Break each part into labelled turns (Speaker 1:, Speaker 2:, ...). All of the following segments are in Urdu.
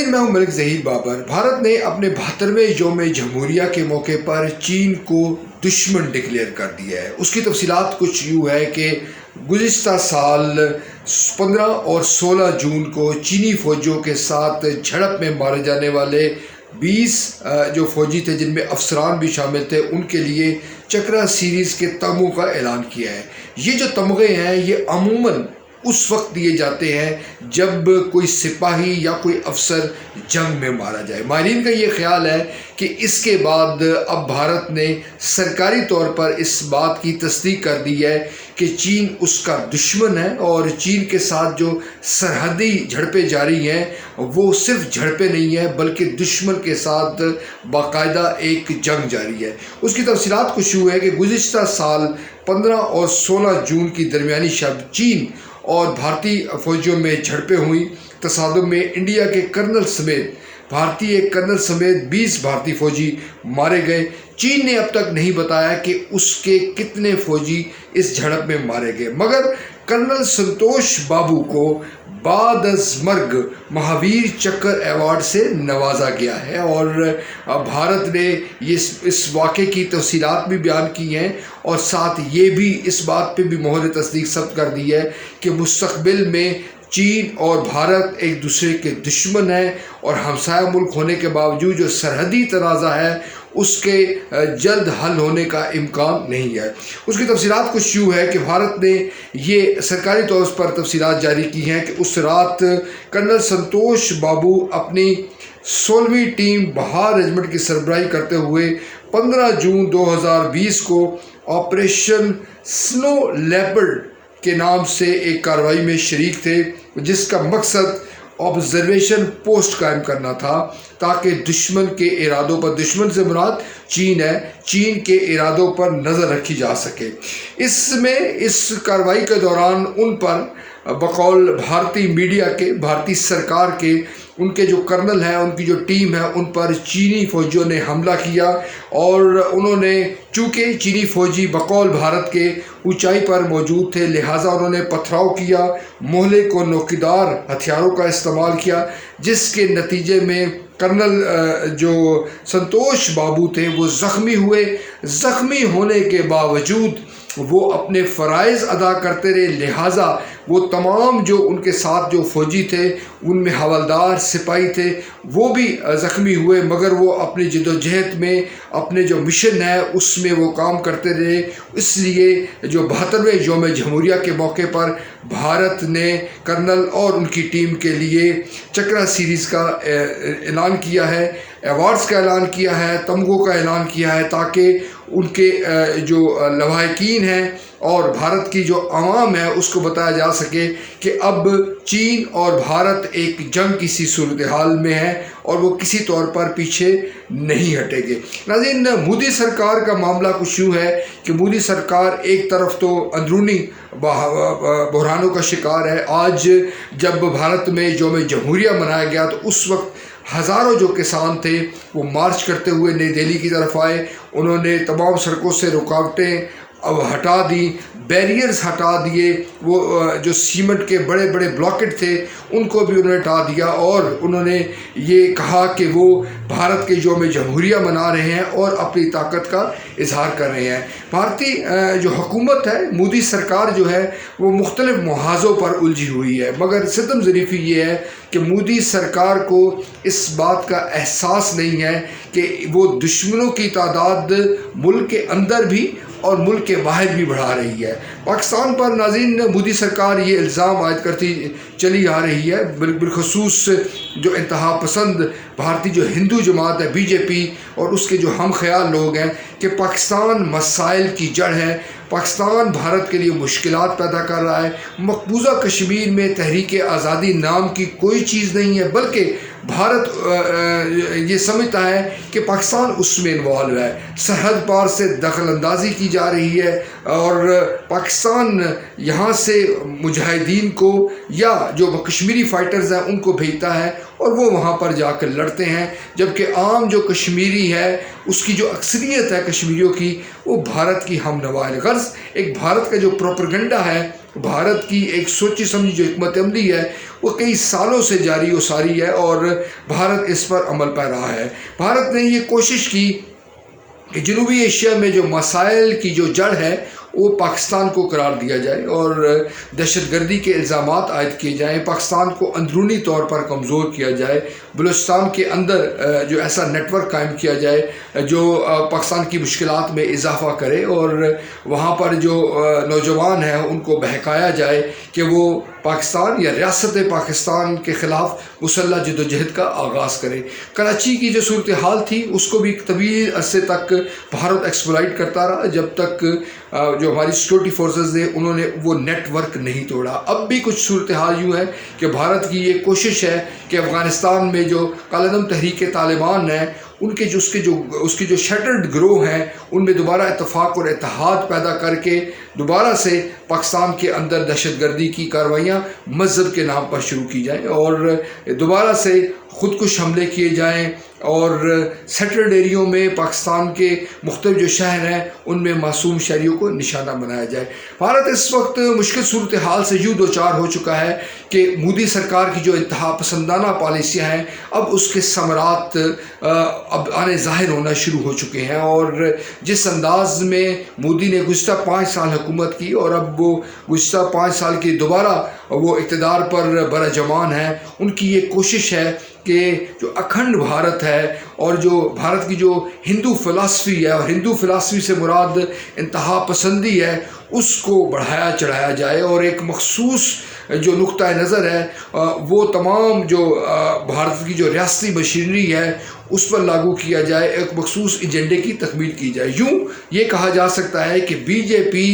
Speaker 1: ناظرین، میں ہوں ملک ظہیر بابر۔ بھارت نے اپنے 72ویں یوم جمہوریہ کے موقع پر چین کو دشمن ڈکلیئر کر دیا ہے۔ اس کی تفصیلات کچھ یوں ہے کہ گزشتہ سال 15 اور 16 جون کو چینی فوجیوں کے ساتھ جھڑپ میں مارے جانے والے 20 جو فوجی تھے، جن میں افسران بھی شامل تھے، ان کے لیے چکرا سیریز کے تمغوں کا اعلان کیا ہے۔ یہ جو تمغے ہیں یہ عموماً اس وقت دیے جاتے ہیں جب کوئی سپاہی یا کوئی افسر جنگ میں مارا جائے۔ ماہرین کا یہ خیال ہے کہ اس کے بعد اب بھارت نے سرکاری طور پر اس بات کی تصدیق کر دی ہے کہ چین اس کا دشمن ہے، اور چین کے ساتھ جو سرحدی جھڑپیں جاری ہیں وہ صرف جھڑپیں نہیں ہیں بلکہ دشمن کے ساتھ باقاعدہ ایک جنگ جاری ہے۔ اس کی تفصیلات کچھ یوں ہے کہ گزشتہ سال 15 اور 16 جون کی درمیانی شب چین اور بھارتی فوجیوں میں جھڑپیں ہوئیں۔ تصادم میں انڈیا کے کرنل سمیت بھارتی ایک کرنل سمیت 20 بھارتی فوجی مارے گئے۔ چین نے اب تک نہیں بتایا کہ اس کے کتنے فوجی اس جھڑپ میں مارے گئے، مگر کرنل سنتوش بابو کو بعد از مرگ مہاویر چکر ایوارڈ سے نوازا گیا ہے، اور بھارت نے اس واقعے کی تفصیلات بھی بیان کی ہیں، اور ساتھ یہ بھی اس بات پہ بھی مہر تصدیق ثبت کر دی ہے کہ مستقبل میں چین اور بھارت ایک دوسرے کے دشمن ہیں، اور ہمسایہ ملک ہونے کے باوجود جو سرحدی تنازع ہے اس کے جلد حل ہونے کا امکان نہیں ہے۔ اس کی تفصیلات کچھ یوں ہے کہ بھارت نے یہ سرکاری طور پر تفصیلات جاری کی ہیں کہ اس رات کرنل سنتوش بابو اپنی 16ویں ٹیم بہار ریجمنٹ کی سربراہی کرتے ہوئے 15 جون 2020 کو آپریشن سنو لیپرڈ کے نام سے ایک کارروائی میں شریک تھے، جس کا مقصد آبزرویشن پوسٹ قائم کرنا تھا تاکہ دشمن کے ارادوں پر، دشمن سے مراد چین ہے، چین کے ارادوں پر نظر رکھی جا سکے۔ اس کارروائی کے دوران ان پر بقول بھارتی میڈیا کے، بھارتی سرکار کے، ان کے جو کرنل ہیں، ان کی جو ٹیم ہے، ان پر چینی فوجیوں نے حملہ کیا، اور انہوں نے چونکہ چینی فوجی بقول بھارت کے اونچائی پر موجود تھے لہٰذا انہوں نے پتھراؤ کیا، مہلک و نوکیدار ہتھیاروں کا استعمال کیا، جس کے نتیجے میں کرنل جو سنتوش بابو تھے وہ زخمی ہوئے۔ زخمی ہونے کے باوجود وہ اپنے فرائض ادا کرتے رہے، لہٰذا وہ تمام جو ان کے ساتھ جو فوجی تھے، ان میں حوالدار سپاہی تھے، وہ بھی زخمی ہوئے، مگر وہ اپنی جدوجہد میں، اپنے جو مشن ہے اس میں وہ کام کرتے رہے۔ اس لیے جو 72ویں یوم جمہوریہ کے موقع پر بھارت نے کرنل اور ان کی ٹیم کے لیے چکرا سیریز کا اعلان کیا ہے، ایوارڈز کا اعلان کیا ہے، تمغوں کا اعلان کیا ہے، تاکہ ان کے جو لواحقین ہیں اور بھارت کی جو عوام ہے اس کو بتایا جا سکے کہ اب چین اور بھارت ایک جنگ کی سی صورتحال میں ہے اور وہ کسی طور پر پیچھے نہیں ہٹے گے۔ ناظرین، مودی سرکار کا معاملہ کچھ یوں ہے کہ مودی سرکار ایک طرف تو اندرونی بحرانوں کا شکار ہے۔ آج جب بھارت میں یوم جمہوریہ منایا گیا تو اس وقت ہزاروں جو کسان تھے وہ مارچ کرتے ہوئے نئی دہلی کی طرف آئے، انہوں نے تمام سڑکوں سے رکاوٹیں اب ہٹا دی، بیریئرز ہٹا دیے، وہ جو سیمنٹ کے بڑے بڑے بلاکٹ تھے ان کو بھی انہوں نے ہٹا دیا، اور انہوں نے یہ کہا کہ وہ بھارت کے یوم جمہوریہ منا رہے ہیں اور اپنی طاقت کا اظہار کر رہے ہیں۔ بھارتی جو حکومت ہے، مودی سرکار جو ہے وہ مختلف محاذوں پر الجھی ہوئی ہے، مگر ستم ظریفی یہ ہے کہ مودی سرکار کو اس بات کا احساس نہیں ہے کہ وہ دشمنوں کی تعداد ملک کے اندر بھی اور ملک کے باہر بھی بڑھا رہی ہے۔ پاکستان پر ناظرین مودی سرکار یہ الزام عائد کرتی چلی آ رہی ہے، بالخصوص جو انتہا پسند بھارتی جو ہندو جماعت ہے بی جے پی اور اس کے جو ہم خیال لوگ ہیں، کہ پاکستان مسائل کی جڑ ہے، پاکستان بھارت کے لیے مشکلات پیدا کر رہا ہے۔ مقبوضہ کشمیر میں تحریک آزادی نام کی کوئی چیز نہیں ہے، بلکہ بھارت یہ سمجھتا ہے کہ پاکستان اس میں انوالو ہے، سرحد پار سے دخل اندازی کی جا رہی ہے، اور پاکستان یہاں سے مجاہدین کو یا جو کشمیری فائٹرز ہیں ان کو بھیجتا ہے اور وہ وہاں پر جا کر لڑتے ہیں، جبکہ عام جو کشمیری ہے اس کی جو اکثریت ہے کشمیریوں کی وہ بھارت کی ہم نوا ہے۔ غرض ایک بھارت کا جو پروپیگنڈا ہے بھارت کی ایک سوچی سمجھی جو حکمت عملی ہے وہ کئی سالوں سے جاری و ساری ہے اور بھارت اس پر عمل پا رہا ہے۔ بھارت نے یہ کوشش کی کہ جنوبی ایشیا میں جو مسائل کی جو جڑ ہے وہ پاکستان کو قرار دیا جائے اور دہشت گردی کے الزامات عائد کیے جائیں، پاکستان کو اندرونی طور پر کمزور کیا جائے، بلوچستان کے اندر جو ایسا نیٹ ورک قائم کیا جائے جو پاکستان کی مشکلات میں اضافہ کرے اور وہاں پر جو نوجوان ہیں ان کو بہکایا جائے کہ وہ پاکستان یا ریاست پاکستان کے خلاف مسلح جدوجہد کا آغاز کرے۔ کراچی کی جو صورتحال تھی اس کو بھی طویل عرصے تک بھارت ایکسپلائٹ کرتا رہا جب تک جو ہماری سیکورٹی فورسز نے انہوں نے وہ نیٹ ورک نہیں توڑا۔ اب بھی کچھ صورتحال یوں ہے کہ بھارت کی یہ کوشش ہے کہ افغانستان میں جو کالعدم تحریک طالبان ہیں ان کے اس کے جو شیٹرڈ گروہ ہیں ان میں دوبارہ اتفاق اور اتحاد پیدا کر کے دوبارہ سے پاکستان کے اندر دہشت گردی کی کارروائیاں مذہب کے نام پر شروع کی جائیں اور دوبارہ سے خودکش حملے کیے جائیں اور سیٹلڈ ایریوں میں پاکستان کے مختلف جو شہر ہیں ان میں معصوم شہریوں کو نشانہ بنایا جائے۔ بھارت اس وقت مشکل صورتحال سے یوں دوچار ہو چکا ہے کہ مودی سرکار کی جو انتہا پسندانہ پالیسیاں ہیں اب اس کے ثمرات اب آنے ظاہر ہونا شروع ہو چکے ہیں اور جس انداز میں مودی نے گزشتہ 5 سال حکومت کی اور اب وہ گزشتہ 5 سال کی دوبارہ وہ اقتدار پر برجمان ہیں، ان کی یہ کوشش ہے کہ جو اکھنڈ بھارت ہے اور جو بھارت کی جو ہندو فلسفی ہے اور ہندو فلسفی سے مراد انتہا پسندی ہے اس کو بڑھایا چڑھایا جائے اور ایک مخصوص جو نقطہ نظر ہے وہ تمام جو بھارت کی جو ریاستی مشینری ہے اس پر لاگو کیا جائے، ایک مخصوص ایجنڈے کی تکمیل کی جائے۔ یوں یہ کہا جا سکتا ہے کہ بی جے پی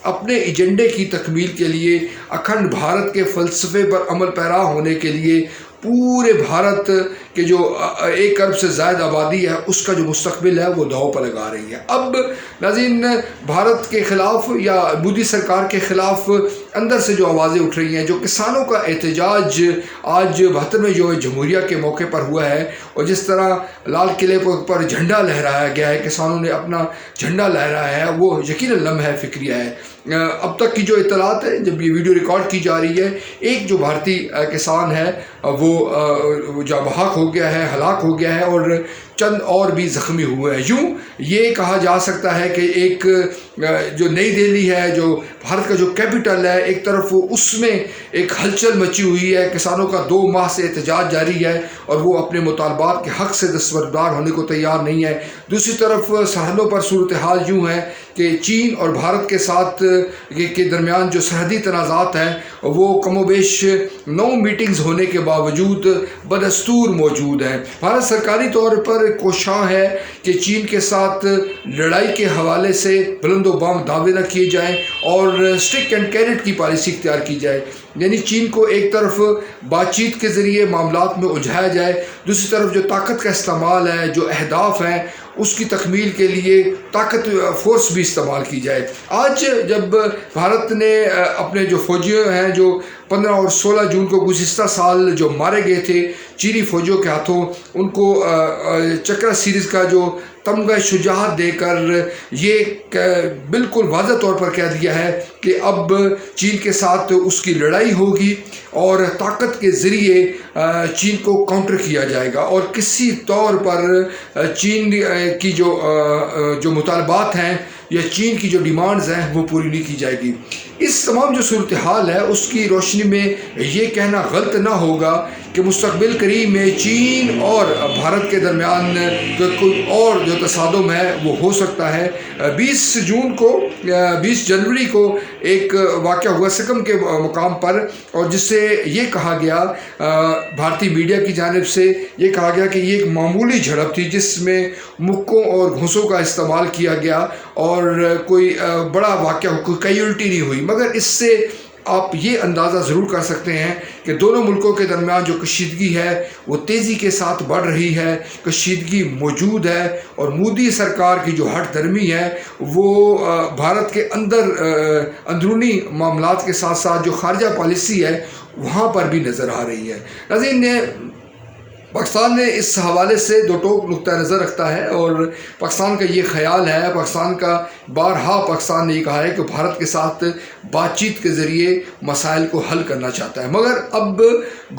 Speaker 1: اپنے ایجنڈے کی تکمیل کے لیے اکھنڈ بھارت کے فلسفے پر عمل پیرا ہونے کے لیے پورے بھارت کے جو 1 ارب سے زائد آبادی ہے اس کا جو مستقبل ہے وہ داؤ پر لگا رہی ہے۔ اب ناظرین، بھارت کے خلاف یا مودی سرکار کے خلاف اندر سے جو آوازیں اٹھ رہی ہیں، جو کسانوں کا احتجاج آج 72ویں یوم جمہوریہ کے موقع پر ہوا ہے اور جس طرح لال قلعے پر جھنڈا لہرایا گیا ہے، کسانوں نے اپنا جھنڈا لہرایا ہے، وہ یقیناً لمحہ فکریہ ہے۔ اب تک کی جو اطلاعات ہے جب یہ ویڈیو ریکارڈ کی جا رہی ہے، ایک جو بھارتی کسان ہے وہ جاں بحق ہو گیا ہے، ہلاک ہو گیا ہے اور چند اور بھی زخمی ہوئے ہیں۔ یوں یہ کہا جا سکتا ہے کہ ایک جو نئی دہلی ہے جو بھارت کا جو کیپٹل ہے، ایک طرف اس میں ایک ہلچل مچی ہوئی ہے، کسانوں کا 2 ماہ سے احتجاج جاری ہے اور وہ اپنے مطالبات کے حق سے دستبردار ہونے کو تیار نہیں ہے۔ دوسری طرف سرحدوں پر صورتحال یوں ہے کہ چین اور بھارت کے ساتھ کے درمیان جو سرحدی تنازعات ہیں وہ کم و بیش 9 میٹنگز ہونے کے باوجود بدستور موجود ہیں۔ بھارت سرکاری طور پر کوشاں ہے کہ چین کے ساتھ لڑائی کے حوالے سے بلند و بام دعوے نہ کیے جائیں اور اسٹک اینڈ کیرٹ کی پالیسی اختیار کی جائے، یعنی چین کو ایک طرف بات چیت کے ذریعے معاملات میں الجھایا جائے، دوسری طرف جو طاقت کا استعمال ہے، جو اہداف ہیں اس کی تکمیل کے لیے طاقت فورس بھی استعمال کی جائے۔ آج جب بھارت نے اپنے جو فوجی ہیں جو 15 اور 16 جون کو گزشتہ سال جو مارے گئے تھے چینی فوجیوں کے ہاتھوں، ان کو چکرا سیریز کا جو تمغہ شجاعت دے کر یہ بالکل واضح طور پر کہہ دیا ہے کہ اب چین کے ساتھ اس کی لڑائی ہوگی اور طاقت کے ذریعے چین کو کاؤنٹر کیا جائے گا اور کسی طور پر چین کی جو مطالبات ہیں یا چین کی جو ڈیمانڈز ہیں وہ پوری نہیں کی جائے گی۔ اس تمام جو صورتحال ہے اس کی روشنی میں یہ کہنا غلط نہ ہوگا کہ مستقبل قریب میں چین اور بھارت کے درمیان کوئی اور جو تصادم ہے وہ ہو سکتا ہے۔ 20 جنوری کو ایک واقعہ ہوا سکم کے مقام پر اور جس سے یہ کہا گیا بھارتی میڈیا کی جانب سے یہ کہا گیا کہ یہ ایک معمولی جھڑپ تھی جس میں مکوں اور گھوسوں کا استعمال کیا گیا اور کوئی بڑا واقعہ کوئی کیجویلٹی نہیں ہوئی، مگر اس سے آپ یہ اندازہ ضرور کر سکتے ہیں کہ دونوں ملکوں کے درمیان جو کشیدگی ہے وہ تیزی کے ساتھ بڑھ رہی ہے، کشیدگی موجود ہے اور مودی سرکار کی جو ہٹ دھرمی ہے وہ بھارت کے اندرونی معاملات کے ساتھ ساتھ جو خارجہ پالیسی ہے وہاں پر بھی نظر آ رہی ہے۔ ناظرین، پاکستان نے اس حوالے سے دو ٹوک نقطہ نظر رکھتا ہے، اور پاکستان کا یہ خیال ہے، پاکستان کا بارہا پاکستان نے یہ کہا ہے کہ بھارت کے ساتھ بات چیت کے ذریعے مسائل کو حل کرنا چاہتا ہے، مگر اب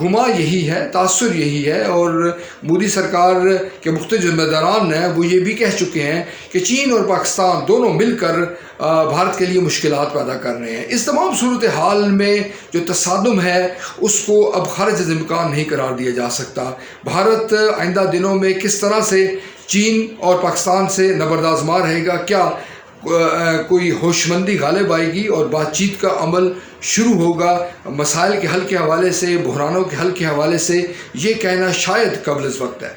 Speaker 1: گما یہی ہے، تاثر یہی ہے، اور مودی سرکار کے مختلف ذمہ داران ہیں وہ یہ بھی کہہ چکے ہیں کہ چین اور پاکستان دونوں مل کر بھارت کے لیے مشکلات پیدا کر رہے ہیں۔ اس تمام صورتحال میں جو تصادم ہے اس کو اب خارج از امکان نہیں قرار دیا جا سکتا۔ بھارت آئندہ دنوں میں کس طرح سے چین اور پاکستان سے نبردآزما رہے گا، کیا کوئی ہوشمندی غالب آئے گی اور بات چیت کا عمل شروع ہوگا مسائل کے حل کے حوالے سے، بحرانوں کے حل کے حوالے سے، یہ کہنا شاید قبل از وقت ہے۔